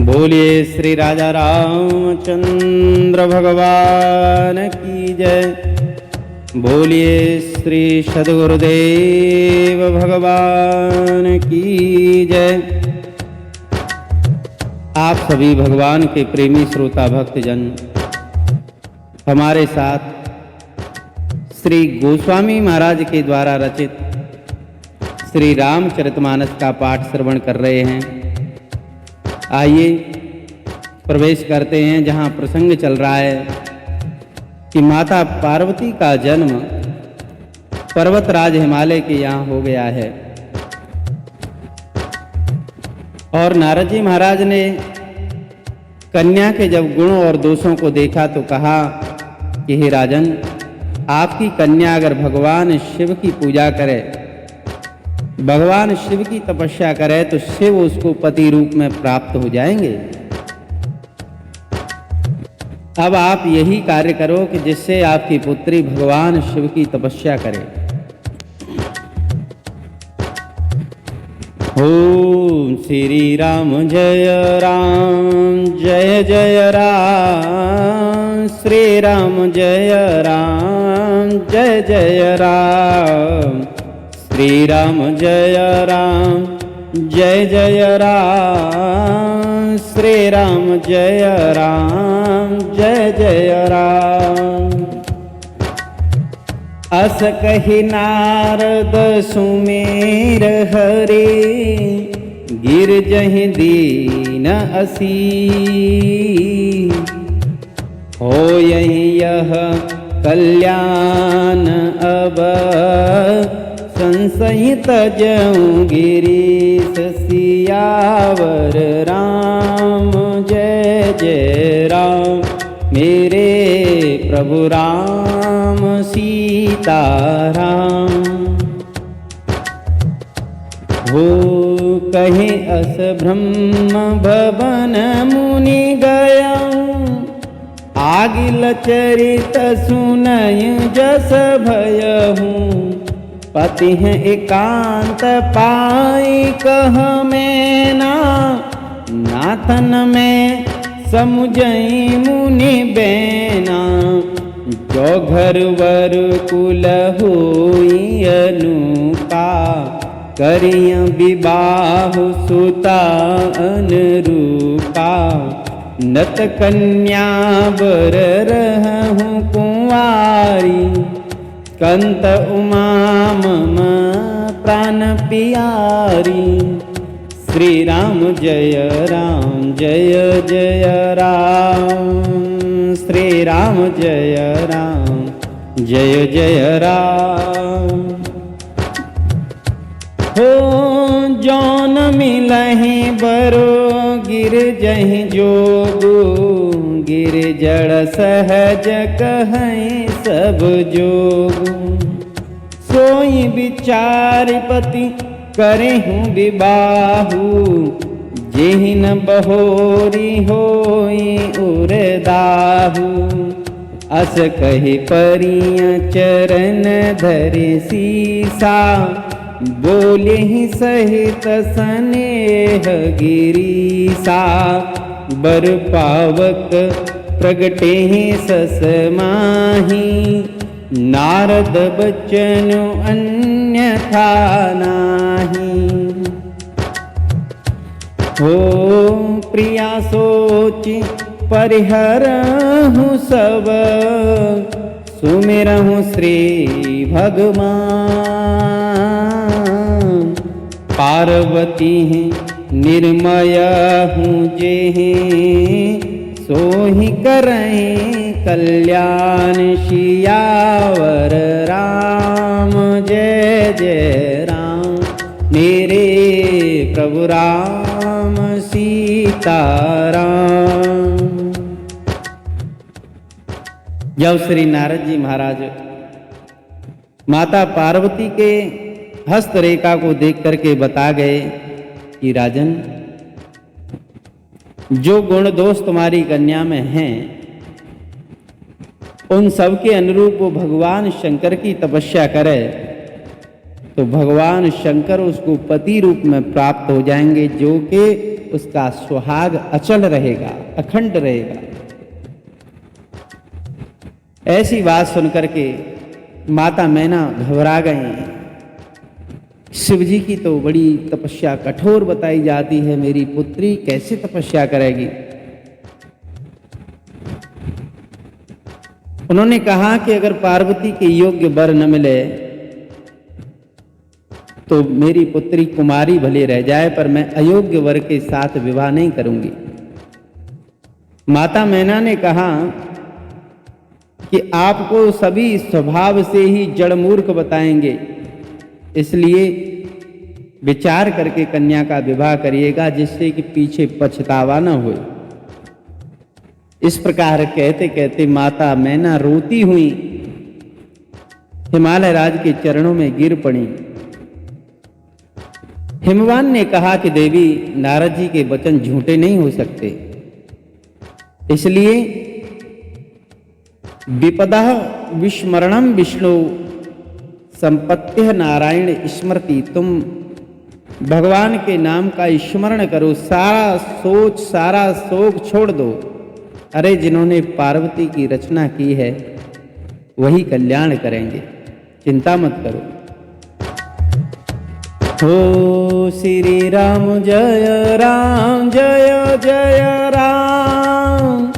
बोलिए श्री राजा रामचंद्र भगवान की जय। बोलिए श्री सद्गुरुदेव भगवान की जय। आप सभी भगवान के प्रेमी श्रोता भक्तजन हमारे साथ श्री गोस्वामी महाराज के द्वारा रचित श्री रामचरितमानस का पाठ श्रवण कर रहे हैं। आइए प्रवेश करते हैं जहाँ प्रसंग चल रहा है कि माता पार्वती का जन्म पर्वतराज हिमालय के यहाँ हो गया है। और नारद जी महाराज ने कन्या के जब गुणों और दोषों को देखा तो कहा कि हे राजन, आपकी कन्या अगर भगवान शिव की पूजा करे, भगवान शिव की तपस्या करे तो शिव उसको पति रूप में प्राप्त हो जाएंगे। अब आप यही कार्य करो कि जिससे आपकी पुत्री भगवान शिव की तपस्या करे। ओम श्री राम जय जय राम, श्री राम जय जय राम, श्री राम जय जय राम, श्री राम जय जय राम। अस कहि नारद सुमेर हरे, गिरजहि दीन असी, होयहि यह कल्याण अब, संशय तजऊं गिरीश सियावर राम जय जय राम। मेरे प्रभु राम सीता राम। हो कहे अस ब्रह्म भवन मुनि गया, आगिल चरित सुनय जस भयहूँ, पति हैं एकांत पाई कह में नाथन में समुझई मुनि बैना, जो घर वर कुल होई अनुपा, करिय विवाह सुता अनुरूपा, नत कन्या बर रहूं कुंवारी, कंत उमा मम प्राण पियारी। श्री राम जय जय राम, श्री राम जय जय राम। हो जौन मिलहि बरो गिरजहि जोगु, गिर जड़ सहज कहै सब जोगु, सोई विचार पति करहूँ विबाहु, जेहि न बहोरी होई उरदाहु, अस कहि परिया चरण धरि सीसा, बोले ही सहित स्नेह गिरीसा, बर पावक प्रगटे सस माही, नारद बचन अन्यथा नाही। हो प्रिया सोचि परिहरहूँ सब, सुमिरहूँ श्री भगवान, पार्वती निर्मय हूँ जेहि, सोहि करहि कल्याण सियावर राम जय जय राम। मेरे प्रभु राम सीता राम। जब श्री नारद जी महाराज माता पार्वती के हस्तरेखा को देख करके बता गए कि राजन, जो गुण दोष तुम्हारी कन्या में हैं उन सब के अनुरूप वो भगवान शंकर की तपस्या करे तो भगवान शंकर उसको पति रूप में प्राप्त हो जाएंगे, जो कि उसका सुहाग अचल रहेगा, अखंड रहेगा। ऐसी बात सुनकर के माता मैना घबरा गई। शिव जी की तो बड़ी तपस्या कठोर बताई जाती है, मेरी पुत्री कैसे तपस्या करेगी। उन्होंने कहा कि अगर पार्वती के योग्य वर न मिले तो मेरी पुत्री कुमारी भले रह जाए, पर मैं अयोग्य वर के साथ विवाह नहीं करूंगी। माता मैना ने कहा कि आपको सभी स्वभाव से ही जड़ मूर्ख बताएंगे, इसलिए विचार करके कन्या का विवाह करिएगा, जिससे कि पीछे पछतावा न हो। इस प्रकार कहते कहते माता मैना रोती हुई हिमालय राज के चरणों में गिर पड़ी। हिमवान ने कहा कि देवी, नारद जी के वचन झूठे नहीं हो सकते, इसलिए विपदा विस्मरणम विष्णु संपत्ति नारायण स्मृति, तुम भगवान के नाम का स्मरण करो, सारा सोच सारा शोक छोड़ दो। अरे जिन्होंने पार्वती की रचना की है वही कल्याण करेंगे, चिंता मत करो। हो श्री राम जय राम जय जय राम,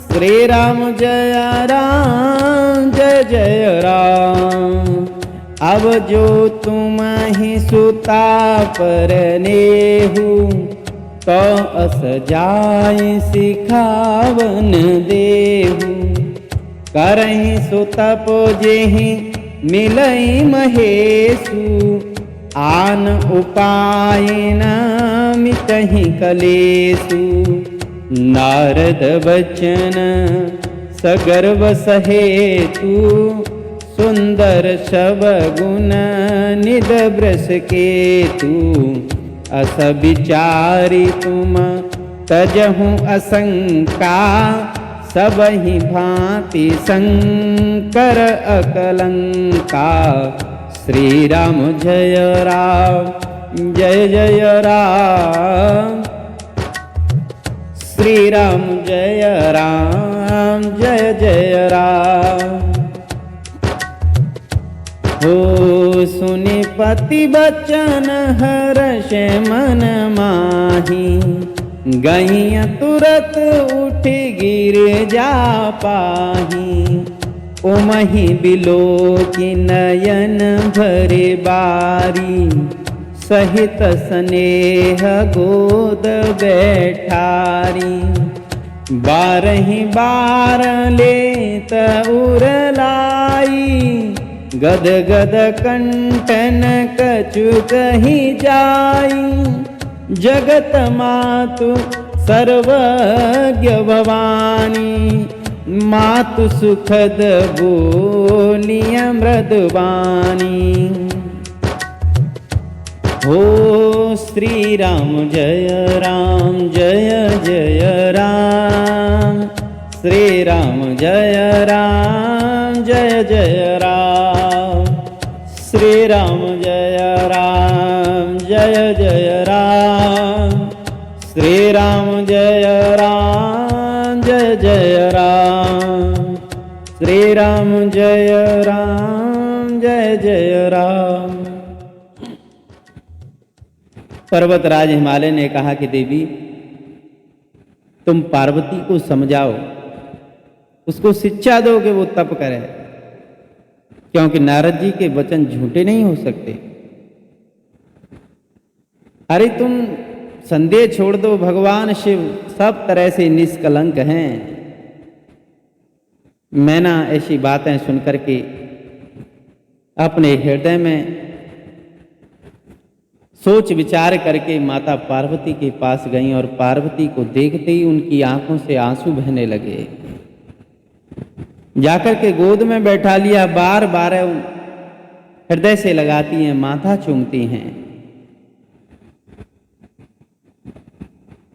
श्री राम जय राम जय जय राम। अब जो तुम ही सुता पर नेहु, तो अस जाय सिखावन देहु। करहि सुतप जेहि मिलई महेशु, आन उपाय न मिटहि कलेसु। नारद बचन सगर्व सहेतु, सुंदर शब गुण निद ब्रस केतु। अस विचारी तुम तजहु असंका, सबहि भांति शंकर अकलंका। श्री राम जय राम जय जय राम, श्री राम जय राम जय जय राम। हो सुनि पति बचन हर्ष मन माही, गई तुरत उठ गिर जा पाही। उमहि बिलो की नयन भरे बारी, सहित स्नेह गोद बैठारी। बारहि बार लेत उरलाई, गद गद कंठन कछु कही जाई। जगत मातु सर्वज्ञ भवानी, मातु सुखद बोलिय मृदवानी। हो श्री राम जय राम जय जय राम, श्री राम जय राम जय जय राम। श्री राम जय राम जय जय राम, श्री राम जय राम जय जय राम। श्री राम जय राम जय जय राम। पर्वतराज हिमालय ने कहा कि देवी, तुम पार्वती को समझाओ, उसको शिक्षा दो कि वो तप करे, क्योंकि नारद जी के वचन झूठे नहीं हो सकते। अरे तुम संदेह छोड़ दो, भगवान शिव सब तरह से निष्कलंक हैं। मैना ऐसी बातें सुनकर के अपने हृदय में सोच विचार करके माता पार्वती के पास गईं और पार्वती को देखते ही उनकी आंखों से आंसू बहने लगे। जाकर के गोद में बैठा लिया, बार बार हृदय से लगाती हैं, माथा चूमती हैं।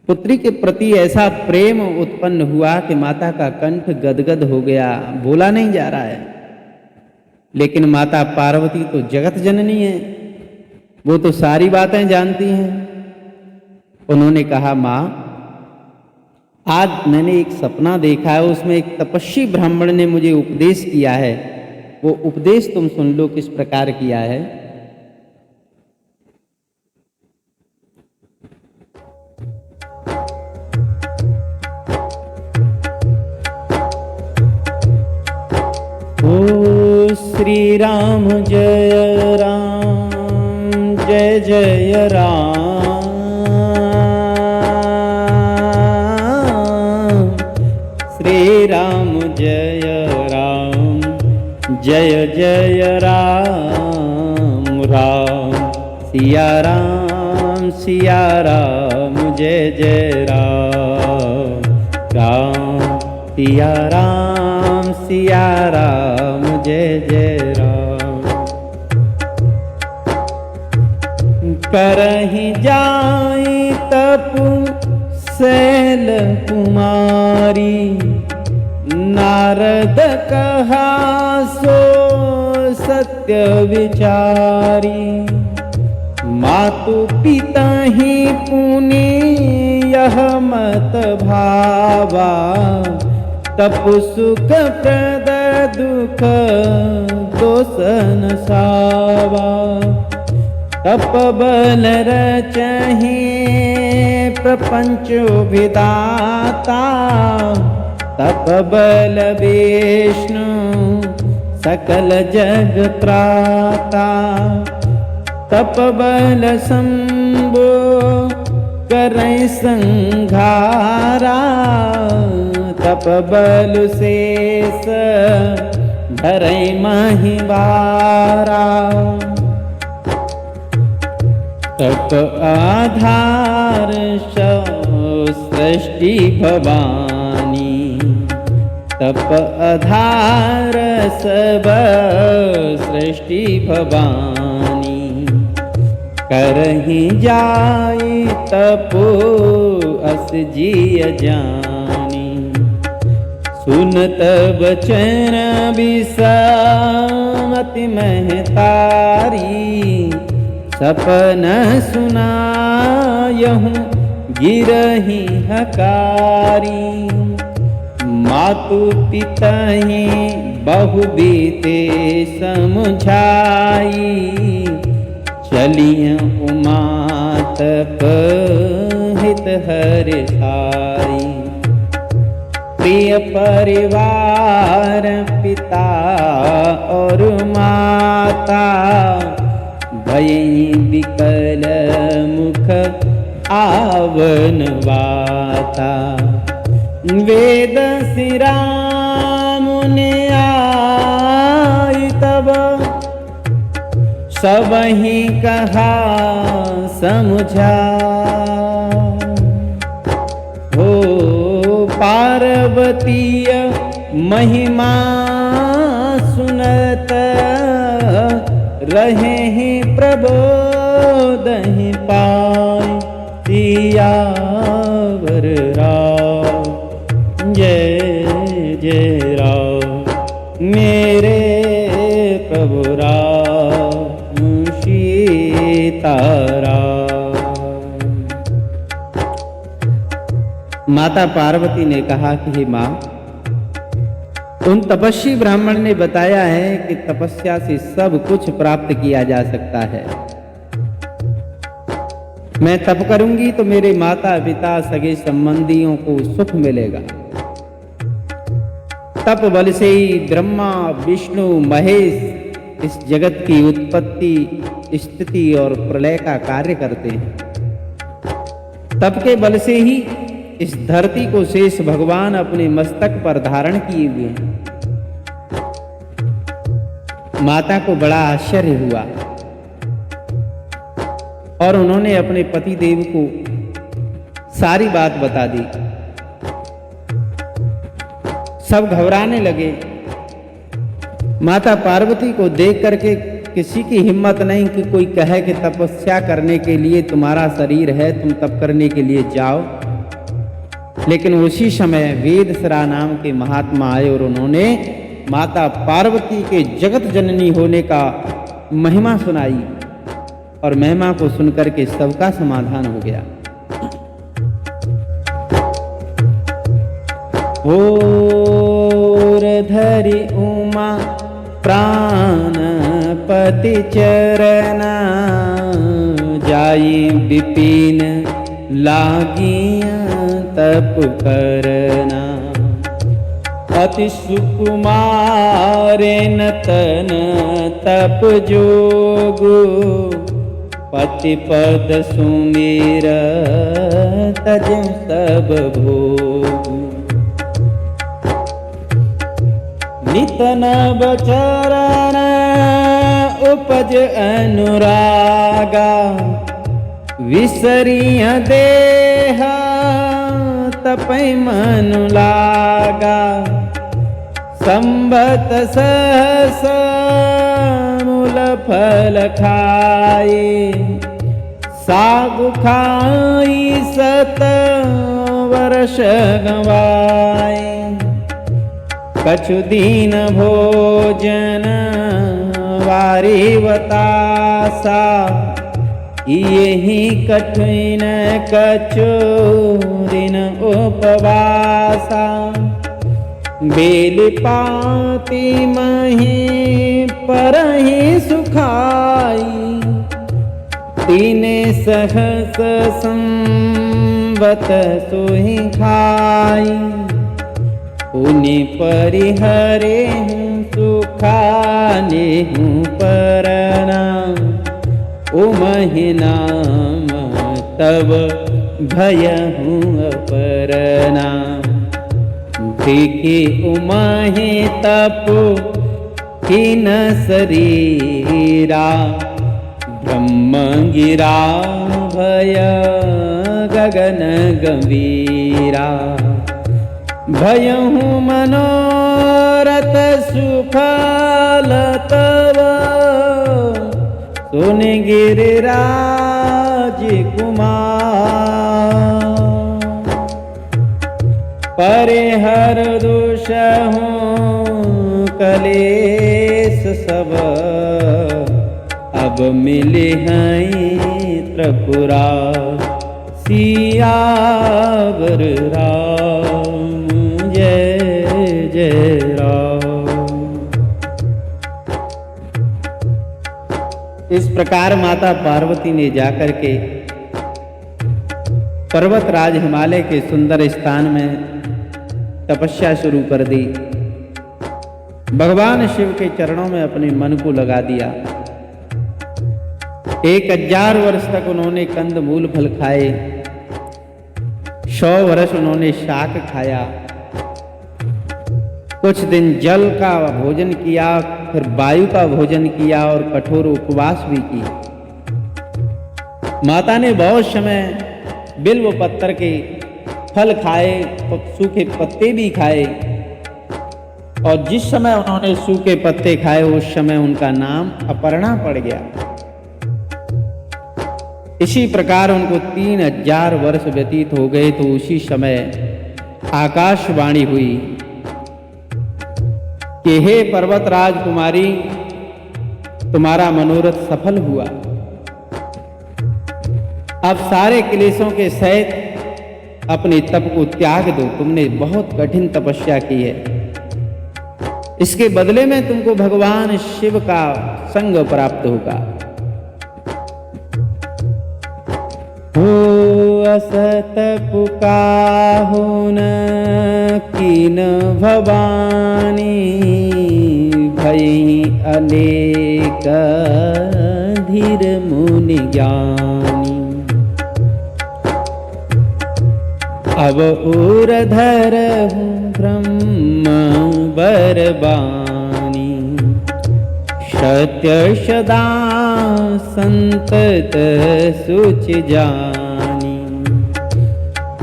पुत्री के प्रति ऐसा प्रेम उत्पन्न हुआ कि माता का कंठ गदगद हो गया, बोला नहीं जा रहा है। लेकिन माता पार्वती तो जगत जननी है, वो तो सारी बातें जानती हैं। उन्होंने कहा, माँ, आज मैंने एक सपना देखा है, उसमें एक तपस्वी ब्राह्मण ने मुझे उपदेश किया है। वो उपदेश तुम सुन लो किस प्रकार किया है। ओ श्री राम जय राम जय जय राम, श्री राम जय राम जय जय राम, राम सिया राम जय जय राम, राम सिया राम जय जय राम। करहि जाई तपु शैल कुमारी, नारद कहा सो सत्य विचारी। मातु पिता ही पुनि यह मत भावा, तपु सुख प्रद दुख दोसन सावा। तप बल रचहि प्रपंच विधाता, तप बल विष्णु सकल जग त्राता। तप बल शंभु करई संघारा, तप बल शेष धरई महिवारा। तप आधार सृष्टि भवानी, तप आधार सब सृष्टि भवानी। करहि जाई तपो अस जिय जानी, सुनत बचन विषमति महतारी। सपन सुनायहूँ गिरहि हकारी, मातु पिताहि बहु बीते समझाई। चलिय उमा तप हित हरि साई, प्रिय परिवार पिता और माता। भयहि विकल मुख आवन वाता, वेद सिरा मुनि आई तब। सबहि कहा समझा, हो पार्वतीय महिमा सुनत। रहे प्रबोधहि पाई सियावर राम जय जय राम। मेरे प्रभु राम सीताराम। माता पार्वती ने कहा कि हे माँ, उन तपस्वी ब्राह्मण ने बताया है कि तपस्या से सब कुछ प्राप्त किया जा सकता है। मैं तप करूंगी तो मेरे माता पिता सगे संबंधियों को सुख मिलेगा। तप बल से ही ब्रह्मा विष्णु महेश इस जगत की उत्पत्ति स्थिति और प्रलय का कार्य करते हैं। तप के बल से ही इस धरती को शेष भगवान अपने मस्तक पर धारण किए हुए हैं। माता को बड़ा आश्चर्य हुआ और उन्होंने अपने पति देव को सारी बात बता दी। सब घबराने लगे। माता पार्वती को देख करके किसी की हिम्मत नहीं कि कोई कहे कि तपस्या करने के लिए तुम्हारा शरीर है, तुम तप करने के लिए जाओ। लेकिन उसी समय वेदसरा नाम के महात्मा आए और उन्होंने माता पार्वती के जगत जननी होने का महिमा सुनाई और महिमा को सुनकर के सबका समाधान हो गया। और धरि उमा प्राणपति चरना, जाई विपिन लागिया तप करना। अति सुकुमारे नतन तप जोगु, पति पद सुमिर तज सब भोग। नित नव चरण उपज अनुरागा, विसरिय देह तपै मनु लागा। संबत सहस मूल फल खाए, सागु खाई सत वर्ष गवाए। कछु दीन भोजन वारी बतासा, यही कठिन कछु दिन उपवासा। बेल पाती मही परहि सुखाई, तीने सहस संवत सोहि खाई। पुनि परिहरे हूँ सुखाने हूँ परना, उमहि नाम तब भय हूँ अपरना। देखी उमहि तप हीन शरीरा, ब्रह्म गिरा भय गगन गंभीरा। भयहु मनोरथ सुफल तव, सुन गिरिराज कुमार। परिहर दुषहु कलेश सब, अब मिले हैं त्रिपुरा सियावर राम। जय जय राम। इस प्रकार माता पार्वती ने जाकर के पर्वतराज हिमालय के सुंदर स्थान में तपस्या शुरू कर दी। भगवान शिव के चरणों में अपने मन को लगा दिया। 1000 वर्ष तक उन्होंने कंद मूल फल खाए, 100 वर्ष उन्होंने शाक खाया, कुछ दिन जल का भोजन किया, फिर वायु का भोजन किया और कठोर उपवास भी की। माता ने बहुत समय बिल्व पत्तर के फल खाए, सूखे पत्ते भी खाए, और जिस समय उन्होंने सूखे पत्ते खाए उस समय उनका नाम अपर्णा पड़ गया। इसी प्रकार उनको 3000 वर्ष व्यतीत हो गए तो उसी समय आकाशवाणी हुई कि हे पर्वतराज कुमारी, तुम्हारा मनोरथ सफल हुआ। अब सारे क्लेशों के सहित अपने तप को त्याग दो। तुमने बहुत कठिन तपस्या की है, इसके बदले में तुमको भगवान शिव का संग प्राप्त होगा। हो असत पुकाहु न कीन भवानी, भई अनेक धीर मुनि ज्ञानी। अब ऊर्धर हूँ ब्रह्म बरबानी, सत्य सदा संतत सुच जानी।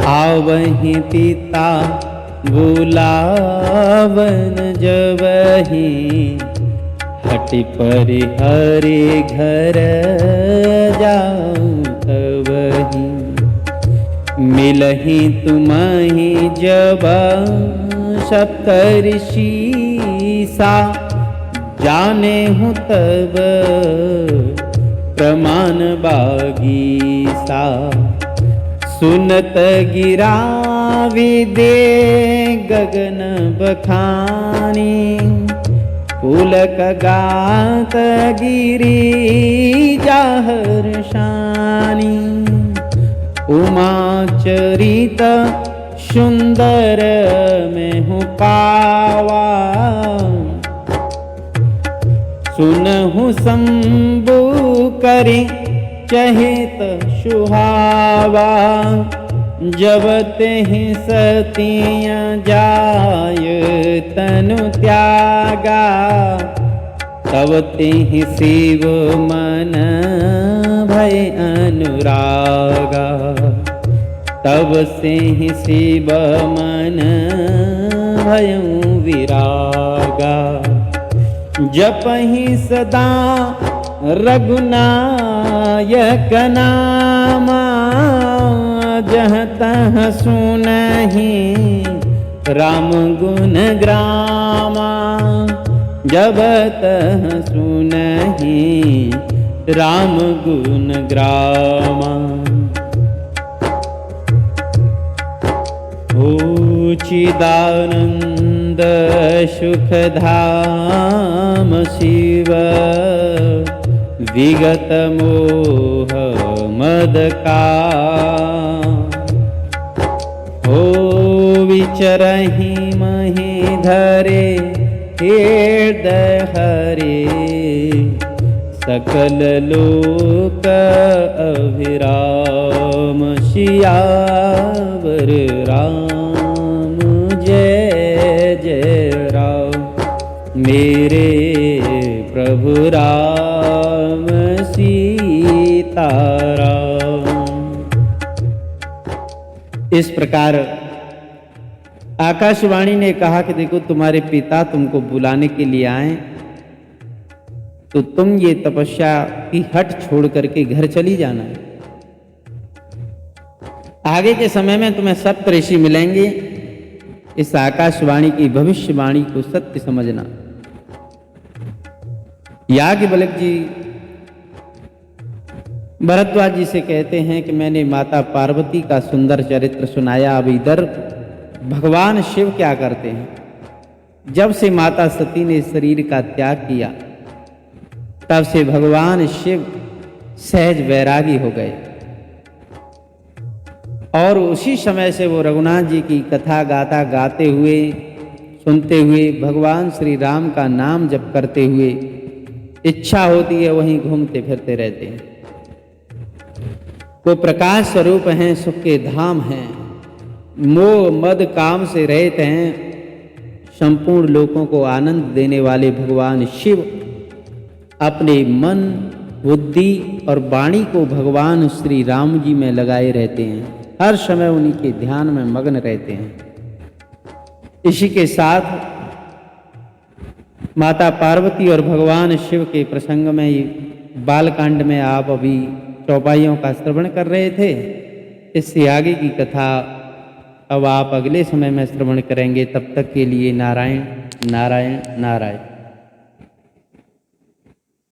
आवहि पिता बुलावन जबहि, हटि परिहरे घर जाऊं तबहि। मिलहि तुम्हि जब सप्तऋषि सा, जाने हूँ तब प्रमाण बागीसा। सुनत गिरा विदे गगन बखानी, पुलक गात गिरी जाहर शानी। उमा चरित सुंदर में हूँ पावा, सुनहु शंभु करी चहित सुहावा। जब तेहि सतियाँ जाय तनु त्यागा, तब तेहि शिव मन भय अनुरागा। तब से ही शिव मन भयउ विरागा। जपहि सदा रघुनायक नामा, जहाँ तहाँ सुनहि राम गुण ग्रामा। जब तहाँ सुनहि राम गुण ग्रामा। ओ चिदानंद सुख धाम शिव, विगत मोह मद का। ओ विचरहि महि धरे हृदय हरे, सकल लोक अभिराम। सियावर राम जय जय राम, मेरे प्रभु राम सीता राम। इस प्रकार आकाशवाणी ने कहा कि देखो तुम्हारे पिता तुमको बुलाने के लिए आए, तो तुम ये तपस्या की हट छोड़ करके घर चली जाना। आगे के समय में तुम्हें सप्त ऋषि मिलेंगे, इस आकाशवाणी की भविष्यवाणी को सत्य समझना। याज्ञवल्क्य जी भरद्वाज जी से कहते हैं कि मैंने माता पार्वती का सुंदर चरित्र सुनाया, अब इधर भगवान शिव क्या करते हैं। जब से माता सती ने शरीर का त्याग किया, तब से भगवान शिव सहज वैरागी हो गए, और उसी समय से वो रघुनाथ जी की कथा गाथा गाते हुए, सुनते हुए, भगवान श्री राम का नाम जप करते हुए, इच्छा होती है वहीं घूमते फिरते रहते हैं। वो प्रकाश स्वरूप हैं, सुख के धाम हैं, मोह मद काम से रहित हैं, संपूर्ण लोगों को आनंद देने वाले भगवान शिव अपने मन, बुद्धि और वाणी को भगवान श्री राम जी में लगाए रहते हैं, हर समय उन्हीं के ध्यान में मग्न रहते हैं। इसी के साथ माता पार्वती और भगवान शिव के प्रसंग में बालकांड में आप अभी चौपाइयों का श्रवण कर रहे थे। इससे आगे की कथा अब आप अगले समय में श्रवण करेंगे। तब तक के लिए नारायण नारायण नारायण।